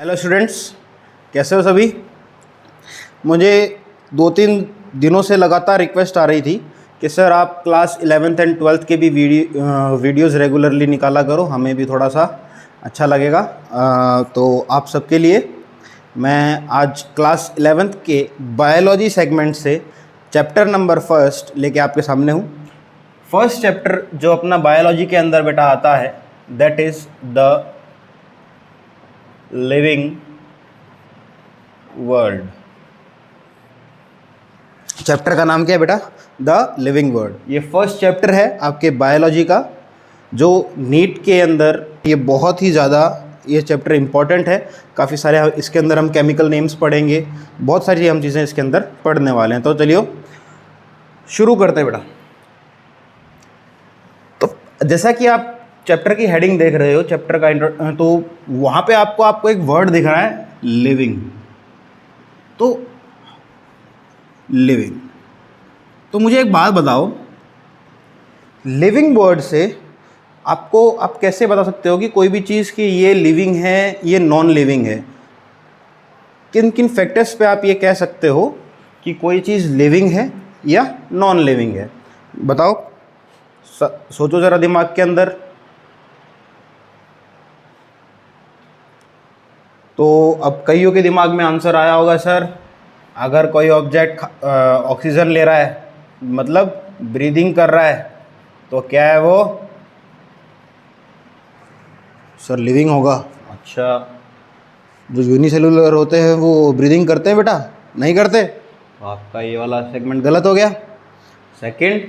Hello students, कैसे हो सभी। मुझे 2-3 दिनों से लगातार रिक्वेस्ट आ रही थी कि सर आप क्लास 11th एंड 12th के भी वीडियोस रेगुलरली निकाला करो, हमें भी थोड़ा सा अच्छा लगेगा। तो आप सबके लिए मैं आज क्लास 11th के बायोलॉजी सेगमेंट से चैप्टर नंबर 1 लेके आपके सामने हूँ। फर्स्ट चैप्टर जो अपना बायोलॉजी के अंदर बेटा आता है that is the living world. Chapter का नाम क्या है बेटा? The living world. ये फर्स्ट चैप्टर है आपके बायोलॉजी का, जो नीट के अंदर ये बहुत ही ज़्यादा ये चैप्टर इम्पॉर्टेंट है। काफ़ी सारे इसके अंदर हम केमिकल नेम्स पढ़ेंगे, बहुत सारी हम चीज़ें इसके अंदर पढ़ने वाले हैं। तो चलिए शुरू करते हैं बेटा। तो जैसा कि आप चैप्टर की हेडिंग देख रहे हो, चैप्टर का तो वहाँ पे आपको एक वर्ड दिख रहा है लिविंग। तो लिविंग, तो मुझे एक बात बताओ, लिविंग वर्ड से आप कैसे बता सकते हो कि कोई भी चीज़ की ये लिविंग है, ये नॉन लिविंग है? किन किन फैक्टर्स पे आप ये कह सकते हो कि कोई चीज़ लिविंग है या नॉन लिविंग है? बताओ, सोचो ज़रा दिमाग के अंदर। तो अब कईयों के दिमाग में आंसर आया होगा, सर अगर कोई ऑब्जेक्ट ऑक्सीजन ले रहा है, मतलब ब्रीदिंग कर रहा है, तो क्या है वो? सर लिविंग होगा। अच्छा, जो यूनिसेलुलर होते हैं वो ब्रीदिंग करते हैं बेटा? नहीं करते। तो आपका ये वाला सेगमेंट गलत हो गया। सेकंड,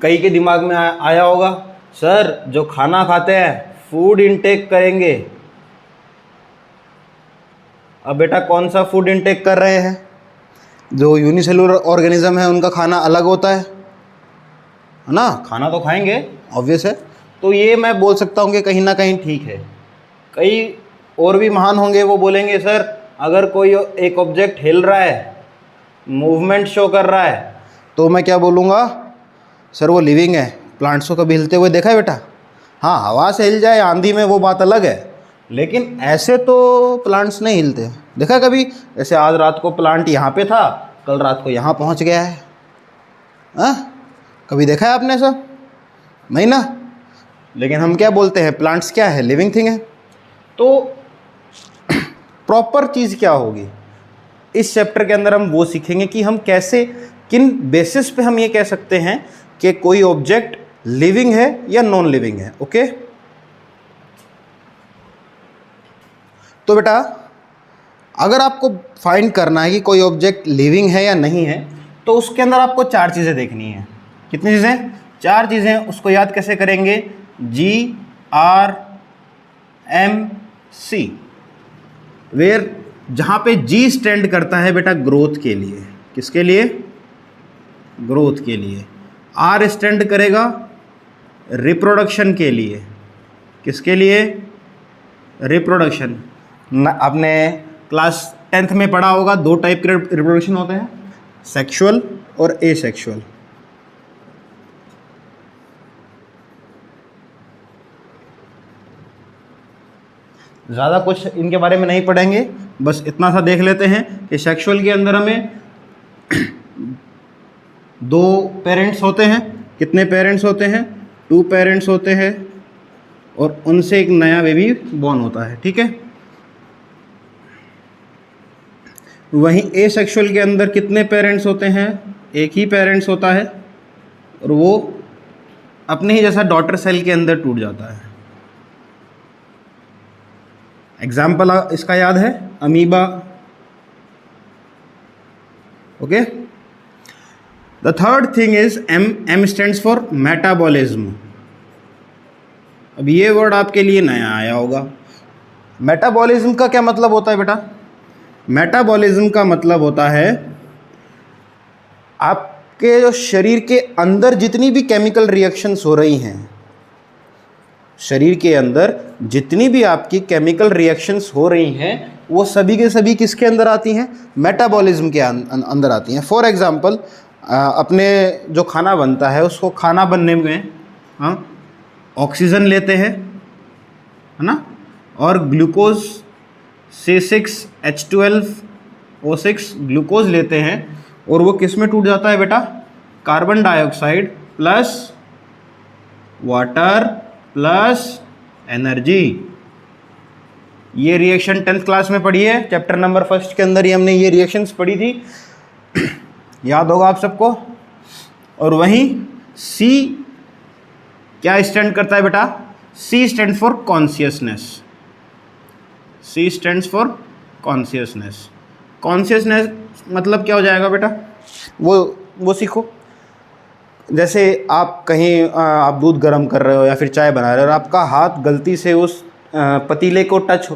कई के दिमाग में आया होगा, सर जो खाना खाते हैं फूड इनटेक करेंगे। अब बेटा कौन सा फूड इनटेक कर रहे हैं? जो यूनिसेलुलर ऑर्गेनिज्म है उनका खाना अलग होता है ना, खाना तो खाएंगे, ऑब्वियस है। तो ये मैं बोल सकता हूँ कि कहीं ना कहीं ठीक है। कई और भी महान होंगे, वो बोलेंगे सर अगर कोई एक ऑब्जेक्ट हिल रहा है, मूवमेंट शो कर रहा है, तो मैं क्या बोलूँगा? सर वो लिविंग है। प्लांट्स को कभी हिलते हुए देखा है बेटा? हाँ, हवा से हिल जाए, आंधी में, वो बात अलग है, लेकिन ऐसे तो प्लांट्स नहीं हिलते। देखा कभी? जैसे आज रात को प्लांट यहाँ पे था, कल रात को यहाँ पहुँच गया है। हाँ, कभी देखा है आपने ऐसा? नहीं ना। लेकिन हम क्या बोलते हैं, प्लांट्स क्या है? लिविंग थिंग है। तो प्रॉपर चीज़ क्या होगी इस चैप्टर के अंदर? हम वो सीखेंगे कि हम कैसे, किन बेसिस पे हम ये कह सकते हैं कि कोई ऑब्जेक्ट लिविंग है या नॉन लिविंग है। ओके, तो बेटा अगर आपको फाइंड करना है कि कोई ऑब्जेक्ट लिविंग है या नहीं है, तो उसके अंदर आपको 4 चीज़ें देखनी है। कितनी चीज़ें? 4 चीज़ें। उसको याद कैसे करेंगे? GRMC, वेयर, जहाँ पे G स्टैंड करता है बेटा ग्रोथ के लिए। किसके लिए? ग्रोथ के लिए। R स्टैंड करेगा रिप्रोडक्शन के लिए। किसके लिए? रिप्रोडक्शन। आपने क्लास 10th में पढ़ा होगा, 2 टाइप के रिप्रोडक्शन होते हैं, सेक्सुअल और एसेक्सुअल। ज़्यादा कुछ इनके बारे में नहीं पढ़ेंगे, बस इतना सा देख लेते हैं कि सेक्सुअल के अंदर हमें 2 पेरेंट्स होते हैं। कितने पेरेंट्स होते हैं? 2 पेरेंट्स होते हैं, और उनसे एक नया बेबी बॉर्न होता है। ठीक है। वहीं एसेक्सुअल के अंदर कितने पेरेंट्स होते हैं? एक ही पेरेंट्स होता है, और वो अपने ही जैसा डॉटर सेल के अंदर टूट जाता है। एग्जाम्पल इसका याद है? Amoeba. Okay. The third thing is M stands for metabolism. अब ये वर्ड आपके लिए नया आया होगा। मेटाबॉलिज्म का क्या मतलब होता है बेटा? मेटाबॉलिज्म का मतलब होता है आपके जो शरीर के अंदर जितनी भी केमिकल रिएक्शंस हो रही हैं, शरीर के अंदर जितनी भी आपकी केमिकल रिएक्शंस हो रही हैं, वो सभी के सभी किसके अंदर आती हैं? मेटाबॉलिज्म के अंदर आती हैं। फॉर एग्जांपल, अपने जो खाना बनता है, उसको खाना बनने में ऑक्सीजन लेते हैं, है ना? और ग्लूकोज C6H12O6 ग्लूकोज लेते हैं और वो किस में टूट जाता है बेटा, carbon dioxide plus water plus energy. ये रिएक्शन 10th क्लास में पढ़ी है, चैप्टर नंबर 1 के अंदर ही हमने ये रिएक्शंस पढ़ी थी, याद होगा आप सबको। और वहीं C क्या स्टैंड करता है बेटा, C stand for consciousness. C stands for consciousness. Consciousness मतलब क्या हो जाएगा बेटा, वो सीखो। जैसे आप कहीं आप दूध गर्म कर रहे हो या फिर चाय बना रहे हो और आपका हाथ गलती से उस पतीले को टच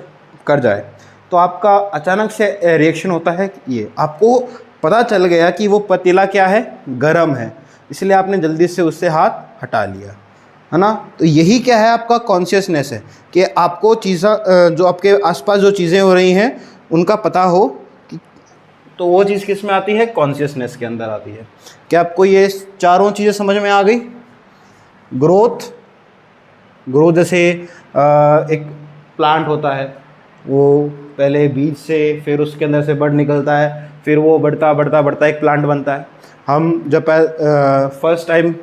कर जाए तो आपका अचानक से रिएक्शन होता है, ये आपको पता चल गया कि वो पतीला क्या है, गर्म है, इसलिए आपने जल्दी से उससे हाथ हटा लिया, है ना। तो यही क्या है, आपका कॉन्शियसनेस है कि आपको चीज़ें जो आपके आसपास जो चीज़ें हो रही हैं उनका पता हो कि, तो वो चीज़ किस में आती है, कॉन्शियसनेस के अंदर आती है। क्या आपको ये चारों चीज़ें समझ में आ गई। ग्रोथ जैसे एक प्लांट होता है, वो पहले बीज से फिर उसके अंदर से बड निकलता है, फिर वो बढ़ता एक प्लांट बनता है। हम जब फर्स्ट टाइम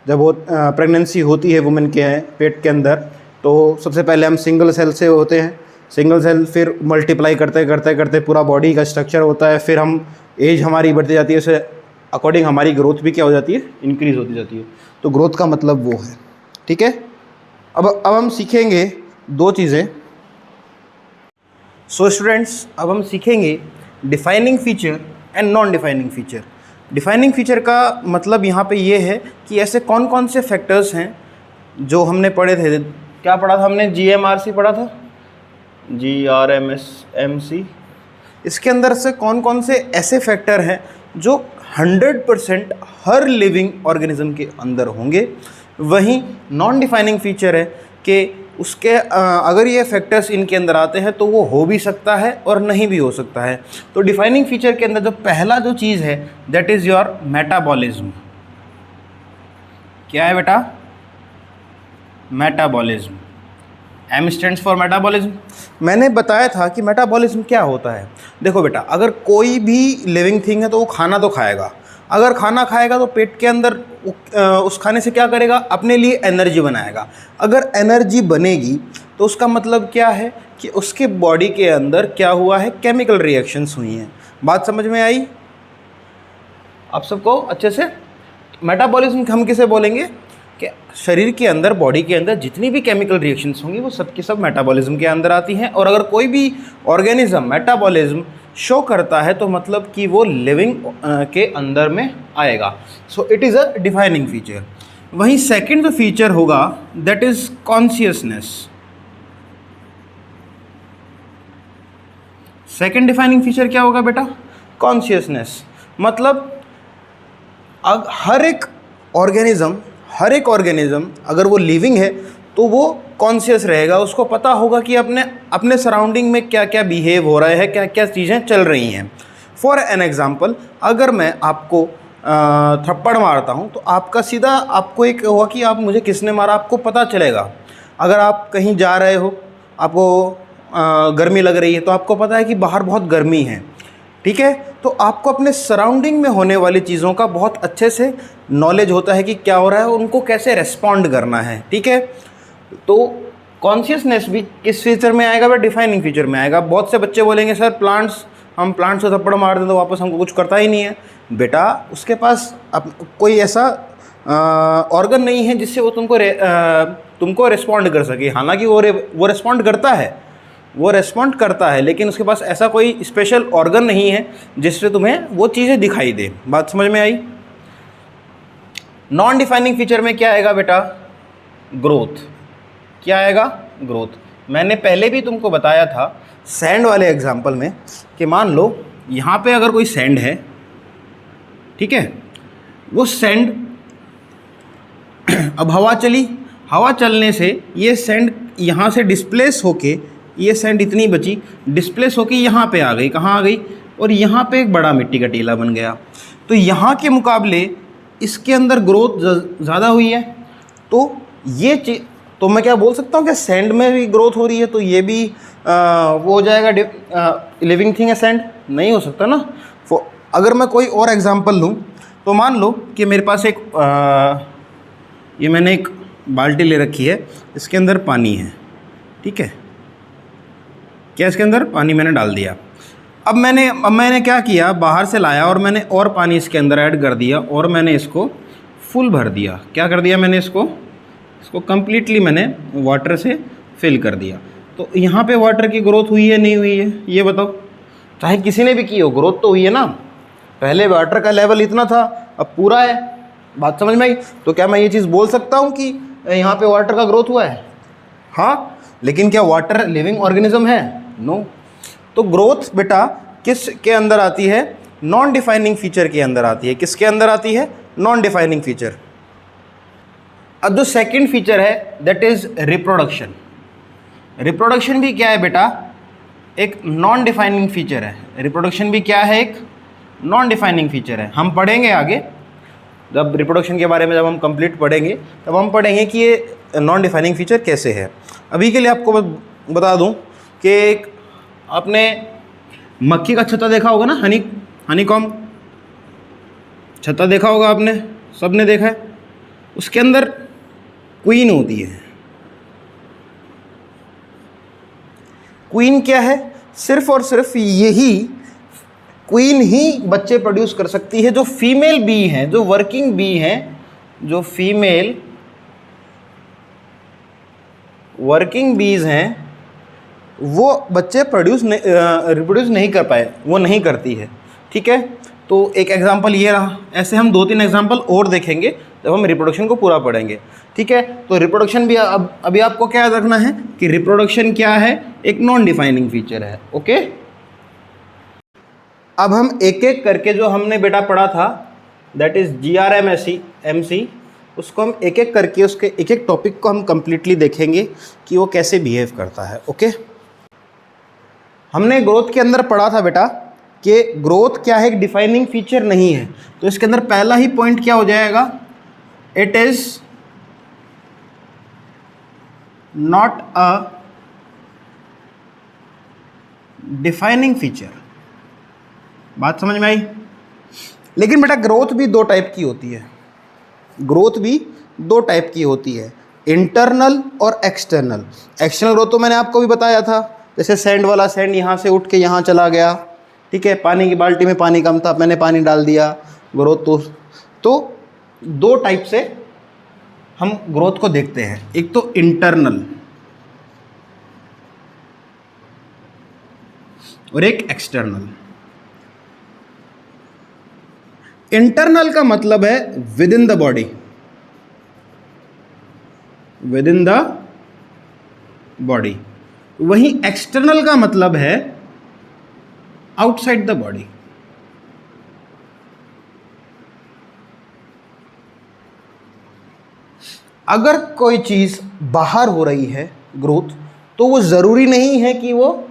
जब वो प्रेगनेंसी होती है वुमेन के पेट के अंदर, तो सबसे पहले हम सिंगल सेल से होते हैं, सिंगल सेल फिर मल्टीप्लाई करते पूरा बॉडी का स्ट्रक्चर होता है, फिर हम एज हमारी बढ़ती जाती है, उसे अकॉर्डिंग हमारी ग्रोथ भी क्या हो जाती है, इंक्रीज़ होती जाती है। तो ग्रोथ का मतलब वो है, ठीक है। अब हम सीखेंगे दो चीज़ें। सो स्टूडेंट्स, अब हम सीखेंगे defining feature and non defining feature. Defining feature का मतलब यहाँ पे ये है कि ऐसे कौन कौन से फैक्टर्स हैं जो हमने पढ़े थे। क्या पढ़ा था हमने, GMRC पढ़ा था, GRMSMC। इसके अंदर से कौन कौन से ऐसे फैक्टर हैं जो 100% हर लिविंग ऑर्गेनिज्म के अंदर होंगे। वहीं नॉन डिफाइनिंग फीचर है कि उसके अगर ये फैक्टर्स इनके अंदर आते हैं तो वो हो भी सकता है और नहीं भी हो सकता है। तो डिफाइनिंग फीचर के अंदर जो पहला जो चीज़ है दैट इज़ योर मेटाबॉलिज्म। क्या है बेटा, metabolism. M stands for metabolism. मैंने बताया था कि मेटाबॉलिज्म क्या होता है। देखो बेटा, अगर कोई भी लिविंग थिंग है तो वो खाना तो खाएगा, अगर खाना खाएगा तो पेट के अंदर उस खाने से क्या करेगा, अपने लिए एनर्जी बनाएगा। अगर एनर्जी बनेगी तो उसका मतलब क्या है कि उसके बॉडी के अंदर क्या हुआ है, केमिकल रिएक्शंस हुई हैं। बात समझ में आई आप सबको अच्छे से। मेटाबॉलिज्म हम किसे बोलेंगे कि शरीर के अंदर, बॉडी के अंदर जितनी भी केमिकल रिएक्शंस होंगी वो सब की सब मेटाबॉलिज्म के अंदर आती हैं। और अगर कोई भी ऑर्गेनिज्म मेटाबॉलिज्म शो करता है तो मतलब कि वो लिविंग के अंदर में आएगा। So it is a defining feature. वहीं सेकंड जो फीचर होगा that is consciousness. Second defining feature क्या होगा बेटा, कॉन्शियसनेस। मतलब हर एक ऑर्गेनिज्म अगर वो लिविंग है तो वो कॉन्शियस रहेगा, उसको पता होगा कि अपने सराउंडिंग में क्या क्या बिहेव हो रहा है, क्या क्या चीज़ें चल रही हैं। फॉर एन एग्ज़ाम्पल, अगर मैं आपको थप्पड़ मारता हूँ तो आपका सीधा आपको एक होगा कि आप मुझे किसने मारा, आपको पता चलेगा। अगर आप कहीं जा रहे हो, आपको गर्मी लग रही है तो आपको पता है कि बाहर बहुत गर्मी है, ठीक है। तो आपको अपने सराउंडिंग में होने वाली चीज़ों का बहुत अच्छे से नॉलेज होता है कि क्या हो रहा है, उनको कैसे रेस्पॉन्ड करना है, ठीक है। तो कॉन्शियसनेस भी किस फीचर में आएगा, वह डिफाइनिंग फीचर में आएगा। बहुत से बच्चे बोलेंगे सर हम प्लांट्स को थप्पड़ मार दें तो वापस हमको कुछ करता ही नहीं है। बेटा, उसके पास कोई ऐसा ऑर्गन नहीं है जिससे वो तुमको रेस्पॉन्ड कर सके। हालांकि वो रेस्पॉन्ड करता है, लेकिन उसके पास ऐसा कोई स्पेशल ऑर्गन नहीं है जिससे तुम्हें वो चीज़ें दिखाई दे। बात समझ में आई। नॉन डिफाइनिंग फीचर में क्या आएगा बेटा, ग्रोथ। क्या आएगा, ग्रोथ। मैंने पहले भी तुमको बताया था सैंड वाले एग्जाम्पल में कि मान लो यहाँ पे अगर कोई सैंड है, ठीक है, वो सैंड अब हवा चलने से ये सैंड यहाँ से डिस्प्लेस होके, ये सैंड इतनी बची, डिस्प्लेस होके यहाँ पे आ गई। कहाँ आ गई, और यहाँ पे एक बड़ा मिट्टी का टीला बन गया। तो यहाँ के मुकाबले इसके अंदर ग्रोथ ज़्यादा हुई है। तो तो मैं क्या बोल सकता हूँ कि सैंड में भी ग्रोथ हो रही है, तो ये भी वो हो जाएगा लिविंग थिंग है सैंड? नहीं हो सकता ना। अगर मैं कोई और एग्जांपल लूँ, तो मान लो कि मेरे पास एक ये मैंने एक बाल्टी ले रखी है, इसके अंदर पानी है, ठीक है, क्या इसके अंदर पानी मैंने डाल दिया। अब मैंने क्या किया, बाहर से लाया और मैंने और पानी इसके अंदर ऐड कर दिया और मैंने इसको फुल भर दिया। क्या कर दिया मैंने, इसको कम्प्लीटली मैंने वाटर से फिल कर दिया। तो यहाँ पे वाटर की ग्रोथ हुई है नहीं हुई है, ये बताओ? चाहे किसी ने भी की हो, ग्रोथ तो हुई है ना। पहले वाटर का लेवल इतना था, अब पूरा है। बात समझ में आई? तो क्या मैं ये चीज़ बोल सकता हूँ कि यहाँ पे वाटर का ग्रोथ हुआ है? हाँ, लेकिन क्या वाटर लिविंग ऑर्गेनिज्म है? नो। तो ग्रोथ बेटा किस के अंदर आती है? नॉन डिफाइनिंग फीचर के अंदर आती है। किसके अंदर आती है? Non defining feature. अब जो सेकंड फीचर है दैट इज रिप्रोडक्शन। रिप्रोडक्शन भी क्या है बेटा? एक नॉन डिफाइनिंग फीचर है। रिप्रोडक्शन भी क्या है? एक नॉन डिफाइनिंग फीचर है। हम पढ़ेंगे आगे, जब रिप्रोडक्शन के बारे में जब हम कंप्लीट पढ़ेंगे तब हम पढ़ेंगे कि ये नॉन डिफाइनिंग फीचर कैसे है। अभी के लिए आपको बता दूं कि एक आपने मक्खी का छत्ता देखा होगा ना, हनीकॉम्ब छत्ता देखा होगा आपने, सबने देखा है। उसके अंदर क्वीन होती है। क्वीन क्या है? सिर्फ और सिर्फ यही क्वीन ही बच्चे प्रोड्यूस कर सकती है। जो फीमेल बी हैं, जो वर्किंग बी हैं, जो फीमेल वर्किंग बीज हैं, वो बच्चे रिप्रोड्यूस नहीं कर पाए, वो नहीं करती है, ठीक है। तो एक एग्जांपल ये रहा। ऐसे हम 2-3 एग्जांपल और देखेंगे जब हम रिप्रोडक्शन को पूरा पढ़ेंगे, ठीक है। तो रिप्रोडक्शन भी अभी आपको क्या याद रखना है कि रिप्रोडक्शन क्या है? एक नॉन डिफाइनिंग फीचर है, ओके। अब हम एक एक करके जो हमने बेटा पढ़ा था दैट इज GRMC, उसको हम एक एक करके उसके एक एक टॉपिक को हम कंप्लीटली देखेंगे कि वो कैसे बिहेव करता है, ओके। हमने ग्रोथ के अंदर पढ़ा था बेटा कि ग्रोथ क्या है? एक डिफाइनिंग फीचर नहीं है। तो इसके अंदर पहला ही पॉइंट क्या हो जाएगा? It is not a defining feature. बात समझ में आई? लेकिन बेटा ग्रोथ भी 2 टाइप की होती है। ग्रोथ भी 2 टाइप की होती है, इंटरनल और एक्सटर्नल। एक्सटर्नल ग्रोथ तो मैंने आपको भी बताया था, जैसे सैंड वाला, सैंड यहाँ से उठ के यहाँ चला गया, ठीक है। पानी की बाल्टी में पानी कम था, मैंने पानी डाल दिया, ग्रोथ। तो 2 टाइप से हम ग्रोथ को देखते हैं। एक तो इंटरनल और एक एक्सटर्नल। इंटरनल का मतलब है with in the body, with in the body. वहीं एक्सटर्नल का मतलब है आउटसाइड द बॉडी। अगर कोई चीज बाहर हो रही है ग्रोथ, तो वो जरूरी नहीं है कि वो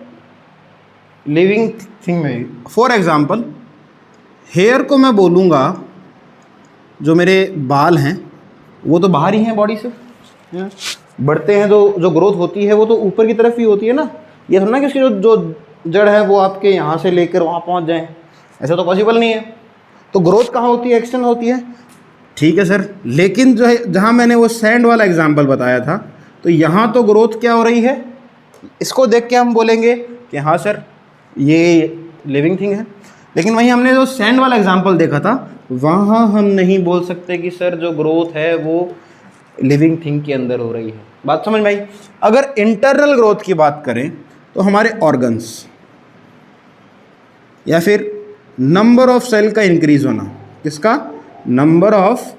लिविंग थिंग में। फॉर एग्जाम्पल, हेयर को मैं बोलूँगा, जो मेरे बाल हैं वो तो बाहर ही हैं बॉडी से, बढ़ते हैं, जो ग्रोथ होती है वो तो ऊपर की तरफ ही होती है ना। ये थोड़ा ना कि उसकी जो जड़ है वो आपके यहाँ से लेकर वहाँ पहुँच जाए, ऐसा तो पॉसिबल नहीं है। तो ग्रोथ कहाँ होती है? एक्सटर्नल होती है, ठीक है सर। लेकिन जो है, जहाँ मैंने वो सैंड वाला एग्जाम्पल बताया था, तो यहाँ तो ग्रोथ क्या हो रही है? इसको देख के हम बोलेंगे कि हाँ सर ये लिविंग थिंग है। लेकिन वहीं हमने जो सैंड वाला एग्जाम्पल देखा था, वहाँ हम नहीं बोल सकते कि सर जो ग्रोथ है वो लिविंग थिंग के अंदर हो रही है। बात समझ में आई? अगर इंटरनल ग्रोथ की बात करें तो हमारे ऑर्गन्स या फिर नंबर ऑफ सेल का इंक्रीज होना, किसका? नंबर ऑफ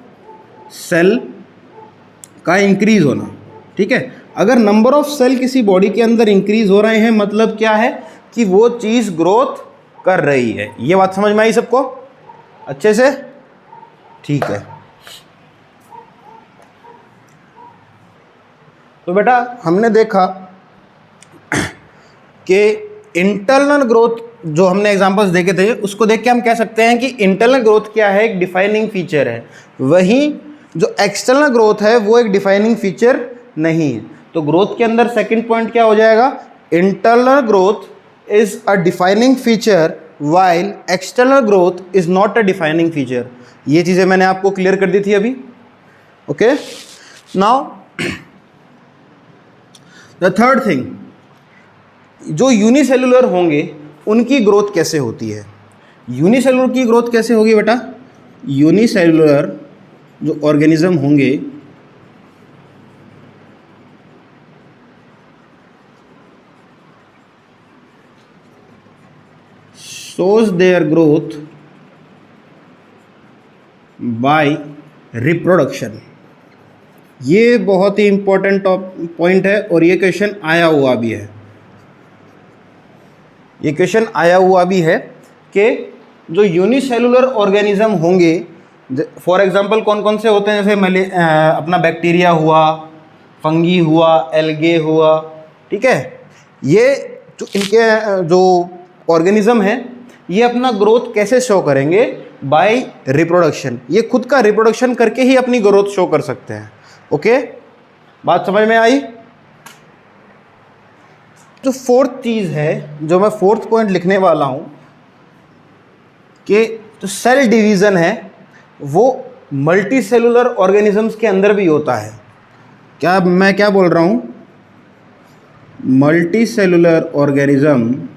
सेल का इंक्रीज होना, ठीक है। अगर नंबर ऑफ सेल किसी बॉडी के अंदर इंक्रीज हो रहे हैं, मतलब क्या है कि वो चीज ग्रोथ कर रही है। ये बात समझ में आई सबको अच्छे से? ठीक है। तो बेटा हमने देखा कि इंटरनल ग्रोथ जो हमने एग्जांपल्स देखे थे, उसको देख के हम कह सकते हैं कि इंटरनल ग्रोथ क्या है? एक डिफाइनिंग फीचर है। वहीं जो एक्सटर्नल ग्रोथ है वो एक डिफाइनिंग फीचर नहीं है। तो ग्रोथ के अंदर सेकंड पॉइंट क्या हो जाएगा, internal growth is a defining feature while external growth is not a defining feature. ये चीज़ें मैंने आपको क्लियर कर दी थी अभी। Okay, now the third thing, जो यूनिसेलुलर होंगे उनकी ग्रोथ कैसे होती है। यूनिसेलुलर की ग्रोथ कैसे होगी बेटा, यूनिसेलुलर जो ऑर्गेनिज्म होंगे shows their growth by reproduction। ये बहुत ही इंपॉर्टेंट पॉइंट है और ये क्वेश्चन आया हुआ भी है। ये क्वेश्चन आया हुआ भी है कि जो यूनिसेलुलर ऑर्गेनिज्म होंगे, फॉर एग्जांपल कौन कौन से होते हैं, जैसे अपना बैक्टीरिया हुआ, फंगी हुआ, एल्गे हुआ, ठीक है। ये जो इनके जो ऑर्गेनिज्म है ये अपना ग्रोथ कैसे शो करेंगे, बाय रिप्रोडक्शन। ये खुद का रिप्रोडक्शन करके ही अपनी ग्रोथ शो कर सकते हैं। ओके, बात समझ में आई। जो फोर्थ चीज़ है, जो मैं फोर्थ पॉइंट लिखने वाला हूं, कि जो सेल डिवीज़न है वो मल्टी सेलुलर ऑर्गेनिजम्स के अंदर भी होता है। क्या मैं क्या बोल रहा हूं, multicellular organism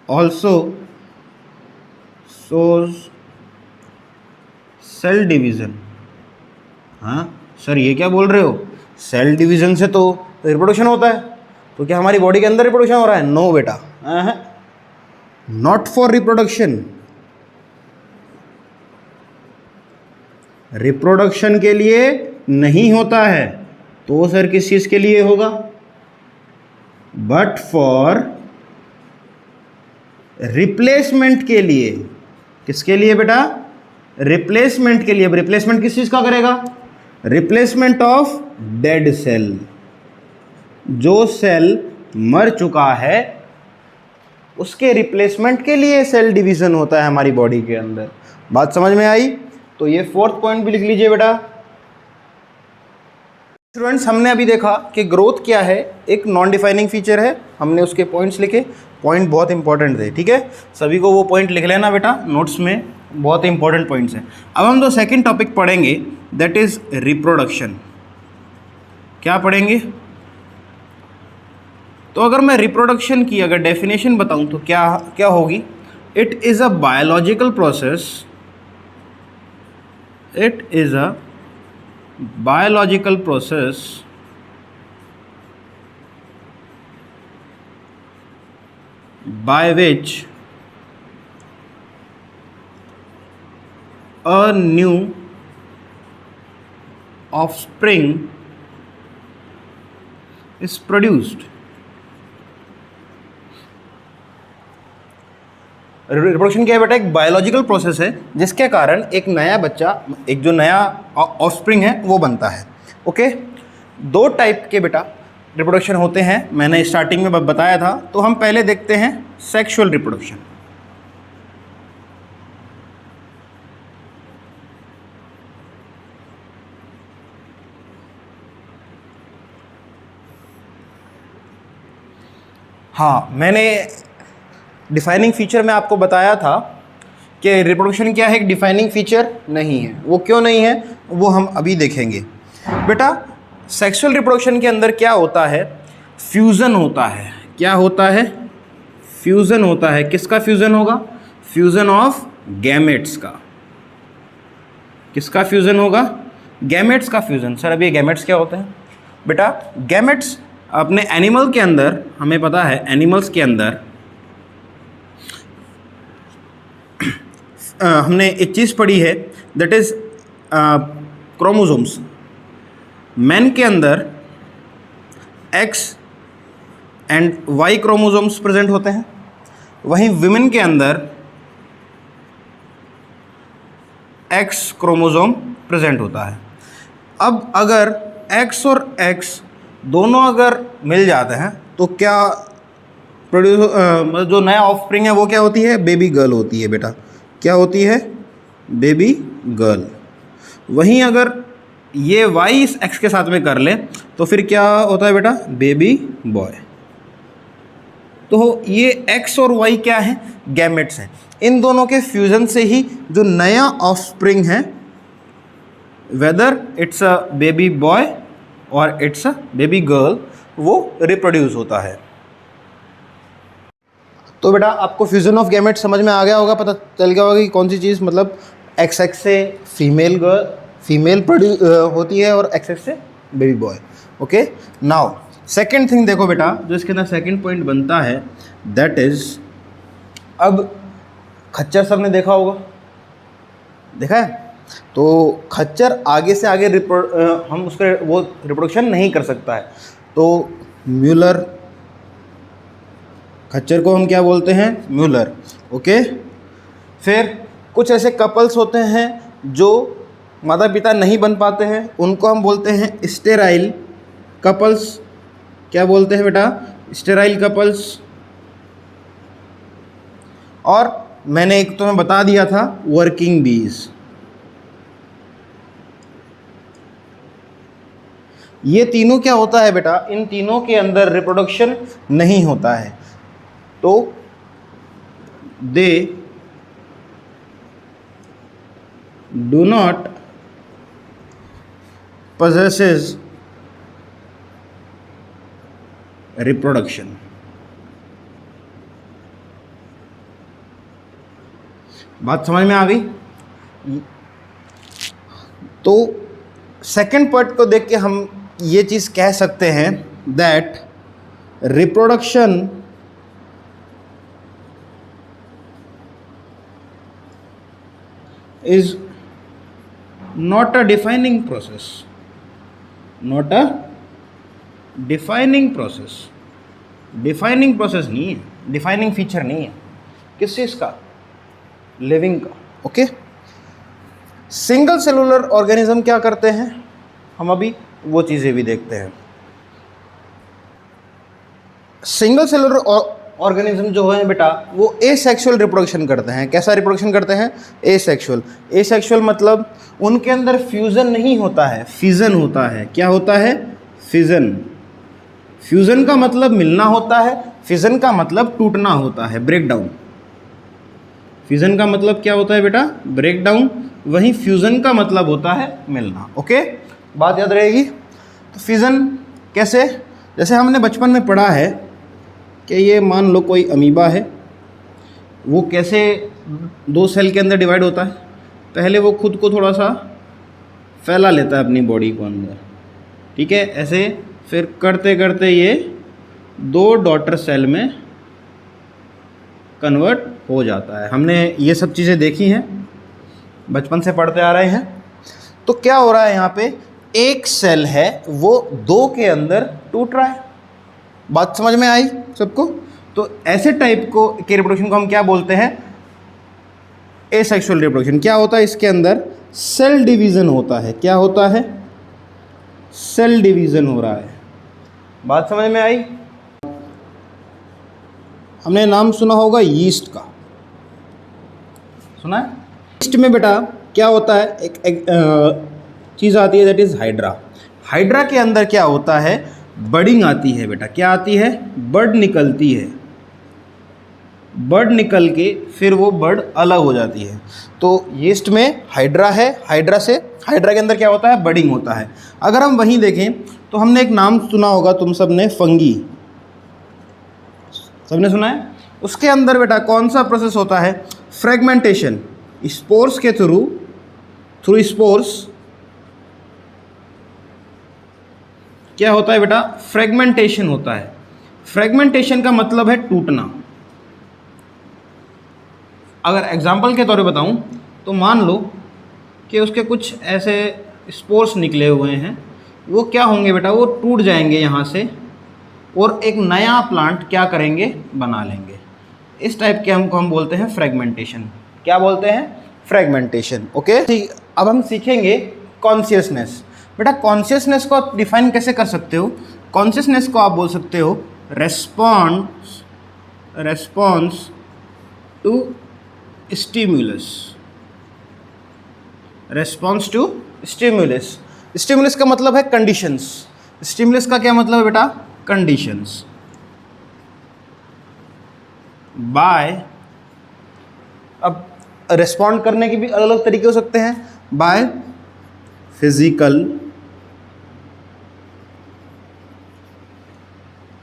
also shows cell division. हाँ सर, ये क्या बोल रहे हो, सेल डिवीज़न से तो रिप्रोडक्शन होता है, तो क्या हमारी बॉडी के अंदर रिप्रोडक्शन हो रहा है? नो बेटा, नॉट फॉर रिप्रोडक्शन। रिप्रोडक्शन के लिए नहीं होता है, तो सर किस चीज़ के लिए होगा? बट फॉर रिप्लेसमेंट के लिए। किसके लिए बेटा? रिप्लेसमेंट के लिए। अब रिप्लेसमेंट किस चीज़ का करेगा? Replacement of dead cell. जो सेल मर चुका है उसके रिप्लेसमेंट के लिए सेल डिवीज़न होता है हमारी बॉडी के अंदर। बात समझ में आई? तो ये फोर्थ पॉइंट भी लिख लीजिए बेटा। स्टूडेंट्स, हमने अभी देखा कि ग्रोथ क्या है, एक नॉन डिफाइनिंग फीचर है। हमने उसके पॉइंट्स लिखे, पॉइंट बहुत इंपॉर्टेंट थे, ठीक है। सभी को वो पॉइंट लिख लेना बेटा नोट्स में, बहुत इंपॉर्टेंट पॉइंट्स हैं। अब हम जो सेकंड टॉपिक पढ़ेंगे दैट इज़ रिप्रोडक्शन। क्या पढ़ेंगे? तो अगर मैं रिप्रोडक्शन की अगर डेफिनेशन बताऊं तो क्या क्या होगी? It is a biological process, it is a biological process by which a new offspring is produced। Reproduction क्या है बेटा? एक बायोलॉजिकल प्रोसेस है जिसके कारण एक नया बच्चा, एक जो नया ऑफस्प्रिंग है वो बनता है। ओके, दो टाइप के बेटा रिप्रोडक्शन होते हैं, मैंने स्टार्टिंग में बताया था। तो हम पहले देखते हैं सेक्सुअल रिप्रोडक्शन। हाँ, मैंने डिफाइनिंग फीचर में आपको बताया था कि रिप्रोडक्शन क्या है, एक डिफाइनिंग फीचर नहीं है। वो क्यों नहीं है वो हम अभी देखेंगे। बेटा सेक्सुअल रिप्रोडक्शन के अंदर क्या होता है? फ्यूज़न होता है। क्या होता है? फ्यूज़न होता है। किसका फ्यूज़न होगा? फ्यूज़न ऑफ गैमेट्स का। किसका फ्यूज़न होगा? गैमेट्स का फ्यूज़न। सर अभी गैमेट्स क्या होते हैं? बेटा गैमेट्स अपने एनिमल के अंदर, हमें पता है एनिमल्स के अंदर हमने एक चीज़ पढ़ी है दैट इज़ क्रोमोसोम्स। मैन के अंदर X and Y chromosomes present होते हैं, वहीं विमेन के अंदर एक्स क्रोमोसोम प्रेजेंट होता है। अब अगर एक्स और एक्स दोनों अगर मिल जाते हैं तो क्या जो नया ऑफस्प्रिंग है वो क्या होती है? बेबी गर्ल होती है बेटा। क्या होती है? Baby girl. वहीं अगर ये वाई इस एक्स के साथ में कर ले तो फिर क्या होता है बेटा, बेबी बॉय। तो ये एक्स और वाई क्या है, गैमेट्स हैं। इन दोनों के फ्यूजन से ही जो नया ऑफस्प्रिंग है, whether it's a baby boy और इट्स अ बेबी गर्ल, वो रिप्रोड्यूस होता है। तो बेटा आपको फ्यूजन ऑफ गैमेट समझ में आ गया होगा, पता चल गया होगा कि कौन सी चीज़, मतलब एक्स एक्स से फीमेल होती है और एक्स एक्स से baby boy. Okay, now second thing देखो बेटा, जो इसके अंदर सेकेंड पॉइंट बनता है, दैट इज, अब खच्चर सबने देखा होगा, देखा है? तो खच्चर आगे से आगे हम उसके वो रिप्रोडक्शन नहीं कर सकता है, तो म्यूलर, खच्चर को हम क्या बोलते हैं, म्यूलर। ओके, फिर कुछ ऐसे कपल्स होते हैं जो माता पिता नहीं बन पाते हैं, उनको हम बोलते हैं स्टेराइल कपल्स। क्या बोलते हैं बेटा, स्टेराइल कपल्स। और मैंने एक तुम्हें बता दिया था, वर्किंग बीज। ये तीनों क्या होता है बेटा, इन तीनों के अंदर रिप्रोडक्शन नहीं होता है, तो they do not possesses reproduction. बात समझ में आ गई? तो सेकंड पार्ट को देख के हम ये चीज़ कह सकते हैं that reproduction is not a defining process, not a defining process. Defining process नहीं है, डिफाइनिंग फीचर नहीं है, किस चीज़ का, लिविंग का। ओके, सिंगल सेलुलर ऑर्गेनिज्म क्या करते हैं, हम अभी वो चीज़ें भी देखते हैं। सिंगल सेलुलर ऑर्गेनिज्म जो है बेटा, वो एसेक्सुअल रिप्रोडक्शन करते हैं। कैसा रिप्रोडक्शन करते हैं, एसेक्सुअल। एसेक्सुअल मतलब उनके अंदर फ्यूजन नहीं होता है, फिजन होता है। क्या होता है, फिजन। फ्यूजन का मतलब मिलना होता है, फिजन का मतलब टूटना होता है, ब्रेक डाउन। फ्यूजन का मतलब क्या होता है बेटा, ब्रेक डाउन। वहीं फ्यूजन का मतलब होता है मिलना। ओके, बात याद रहेगी। तो फ्यूजन कैसे, जैसे हमने बचपन में पढ़ा है कि ये मान लो कोई अमीबा है, वो कैसे दो सेल के अंदर डिवाइड होता है, पहले वो खुद को थोड़ा सा फैला लेता है अपनी बॉडी को अंदर, ठीक है, ऐसे, फिर करते करते ये दो डॉटर सेल में कन्वर्ट हो जाता है। हमने ये सब चीज़ें देखी हैं, बचपन से पढ़ते आ रहे हैं। तो क्या हो रहा है यहाँ पे, एक सेल है वो दो के अंदर टूट रहा है। बात समझ में आई सबको? तो ऐसे टाइप को के रिप्रोडक्शन को हम क्या बोलते हैं, एसेक्सुअल रिप्रोडक्शन। क्या होता है इसके अंदर, सेल डिवीज़न होता है। क्या होता है, सेल डिवीज़न हो रहा है। बात समझ में आई? हमने नाम सुना होगा यीस्ट का, सुना है? यीस्ट में बेटा क्या होता है, एक चीज़ आती है दैट इज़ हाइड्रा। हाइड्रा के अंदर क्या होता है, बडिंग आती है बेटा। क्या आती है, बड निकलती है। बड निकल के फिर वो बड अलग हो जाती है। तो यीस्ट में हाइड्रा है, हाइड्रा के अंदर क्या होता है, बडिंग होता है। अगर हम वहीं देखें तो हमने एक नाम सुना होगा तुम सब ने, फंगी। सबने सुना है? उसके अंदर बेटा कौन सा प्रोसेस होता है, फ्रेगमेंटेशन। स्पोर्स के थ्रू स्पोर्स क्या होता है बेटा, फ्रेगमेंटेशन होता है। फ्रेगमेंटेशन का मतलब है टूटना। अगर एग्जाम्पल के तौर पे बताऊं तो मान लो कि उसके कुछ ऐसे स्पोर्स निकले हुए हैं, वो क्या होंगे बेटा, वो टूट जाएंगे यहाँ से और एक नया प्लांट क्या करेंगे, बना लेंगे। इस टाइप के हम बोलते हैं फ्रेगमेंटेशन। क्या बोलते हैं, फ्रेगमेंटेशन। ओके, ठीक। अब हम सीखेंगे कॉन्शियसनेस। बेटा कॉन्शियसनेस को आप डिफाइन कैसे कर सकते हो, कॉन्शियसनेस को आप बोल सकते हो response to stimulus. Response to stimulus. Stimulus का मतलब है कंडीशंस। स्टिमुलस का क्या मतलब है बेटा? कंडीशंस। बाय, अब रेस्पॉन्ड करने के भी अलग अलग तरीके हो सकते हैं। By physical,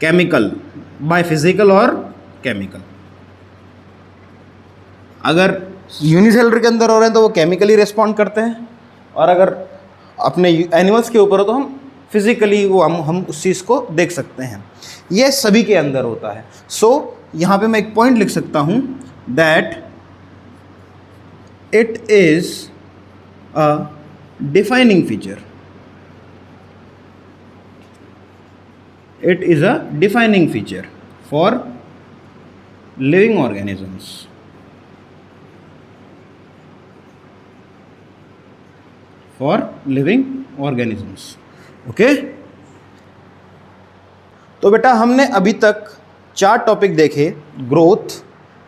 chemical, by physical और केमिकल। अगर यूनिसेलुलर के अंदर हो रहे हैं तो वो केमिकली रेस्पॉन्ड करते हैं, और अगर अपने एनिमल्स के ऊपर हो तो हम फिजिकली वो हम उस चीज़ को देख सकते हैं। ये सभी के अंदर होता है। सो यहाँ पे मैं एक पॉइंट लिख सकता हूँ that it is a defining feature. It is a defining feature for living organisms. For living organisms. Okay? तो बेटा हमने अभी तक 4 टॉपिक देखे, growth,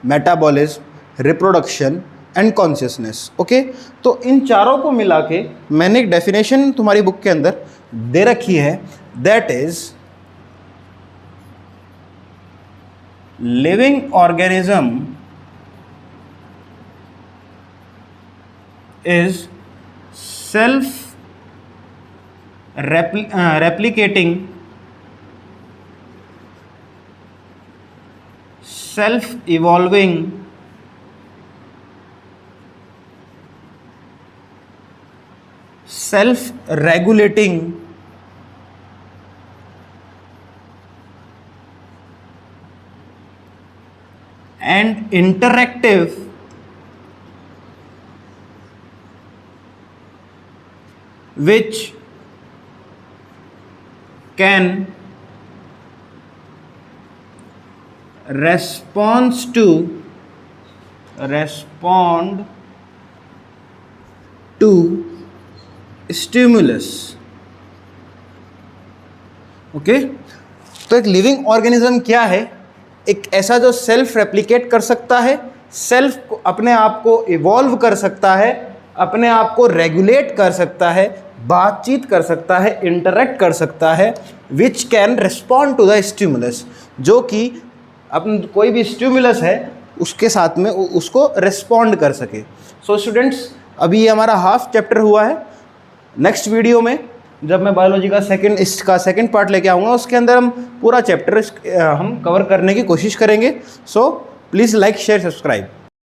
metabolism, reproduction and consciousness. Okay, तो इन चारों को मिला के मैंने एक डेफिनेशन तुम्हारी बुक के अंदर दे रखी है, that is living organism is self replicating, self evolving, self regulating, and interactive, which can respond to stimulus. Okay, तो एक लिविंग ऑर्गेनिज्म क्या है? एक ऐसा जो सेल्फ रेप्लिकेट कर सकता है, सेल्फ अपने आप को इवॉल्व कर सकता है, अपने आप को रेगुलेट कर सकता है, बातचीत कर सकता है, इंटरेक्ट कर सकता है, which can respond to the stimulus, जो कि अपन कोई भी स्टिमुलस है उसके साथ में उसको रिस्पॉन्ड कर सके। सो स्टूडेंट्स, अभी ये हमारा हाफ चैप्टर हुआ है। नेक्स्ट वीडियो में जब मैं बायोलॉजी का सेकंड पार्ट लेके आऊँगा, उसके अंदर हम पूरा चैप्टर हम कवर करने की कोशिश करेंगे। So please like, share, subscribe.